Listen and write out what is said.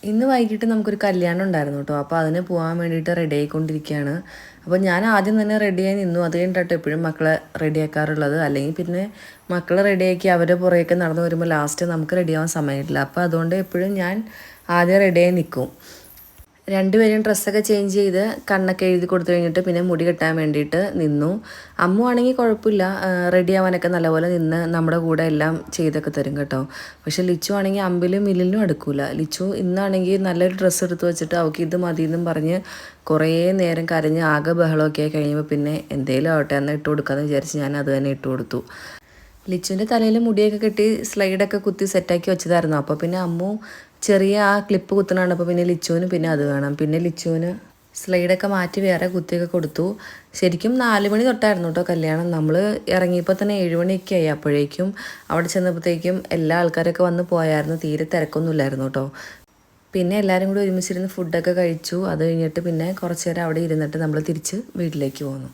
ഇന്ന് വൈകിട്ട് നമുക്കൊരു കല്യാണം ഉണ്ടായിരുന്നു കേട്ടോ. അപ്പോൾ അതിന് പോകാൻ വേണ്ടിയിട്ട് റെഡി ആയിക്കൊണ്ടിരിക്കുകയാണ്. അപ്പോൾ ഞാൻ ആദ്യം തന്നെ റെഡിയായി നിന്നു. അത് കഴിഞ്ഞിട്ടോ എപ്പോഴും മക്കളെ റെഡിയാക്കാറുള്ളത്. അല്ലെങ്കിൽ പിന്നെ മക്കളെ റെഡിയാക്കി അവരുടെ പുറകെയൊക്കെ നടന്നു വരുമ്പോൾ ലാസ്റ്റ് നമുക്ക് റെഡിയാവാൻ സമയമില്ല. അപ്പോൾ അതുകൊണ്ട് എപ്പോഴും ഞാൻ ആദ്യം റെഡിയായി നിൽക്കും. രണ്ടുപേരും ഡ്രസ്സൊക്കെ ചേഞ്ച് ചെയ്ത് കണ്ണൊക്കെ എഴുതി കൊടുത്തു കഴിഞ്ഞിട്ട് പിന്നെ മുടി കെട്ടാൻ വേണ്ടിയിട്ട് നിന്നു. അമ്മു ആണെങ്കിൽ കുഴപ്പമില്ല, റെഡി ആവാനൊക്കെ നല്ലപോലെ നിന്ന് നമ്മുടെ കൂടെ എല്ലാം ചെയ്തൊക്കെ തരും കേട്ടോ. പക്ഷേ ലിച്ചു ആണെങ്കിൽ അമ്പിലും മില്ലിലും അടുക്കൂല. ലിച്ചു ഇന്നാണെങ്കിൽ നല്ലൊരു ഡ്രസ്സ് എടുത്ത് വെച്ചിട്ട് അവൾക്ക് ഇത് മതി എന്നും പറഞ്ഞ് കുറേ നേരം കരഞ്ഞ് ആകെ ബഹളമൊക്കെ ആയി കഴിയുമ്പോൾ പിന്നെ എന്തേലും ആവട്ടെ എന്നാൽ ഇട്ട് കൊടുക്കാമെന്ന് വിചാരിച്ച് ഞാൻ അത് തന്നെ ഇട്ട് കൊടുത്തു. ലിച്ചുവിൻ്റെ തലയിൽ മുടിയൊക്കെ കെട്ടി സ്ലൈഡൊക്കെ കുത്തി സെറ്റാക്കി വെച്ചതായിരുന്നു. അപ്പോൾ പിന്നെ അമ്മു ചെറിയ ആ ക്ലിപ്പ് കുത്തണാണ്. അപ്പോൾ പിന്നെ ലിച്ചുവിന് പിന്നെ അത് വേണം. പിന്നെ ലിച്ചുവിന് സ്ലൈഡൊക്കെ മാറ്റി വേറെ കുത്തിയൊക്കെ കൊടുത്തു. ശരിക്കും 4 മണി തൊട്ടായിരുന്നു കേട്ടോ കല്യാണം. നമ്മൾ ഇറങ്ങിയപ്പോൾ തന്നെ 7 മണിയൊക്കെ ആയി. അപ്പോഴേക്കും അവിടെ ചെന്നപ്പോഴത്തേക്കും എല്ലാ ആൾക്കാരൊക്കെ വന്ന് പോയായിരുന്നു. തീരെ തിരക്കൊന്നുമില്ലായിരുന്നു കേട്ടോ. പിന്നെ എല്ലാവരും കൂടി ഒരുമിച്ചിരുന്ന് ഫുഡൊക്കെ കഴിച്ചു. അത് കഴിഞ്ഞിട്ട് പിന്നെ കുറച്ച് നേരം അവിടെ ഇരുന്നിട്ട് നമ്മൾ തിരിച്ച് വീട്ടിലേക്ക് പോന്നു.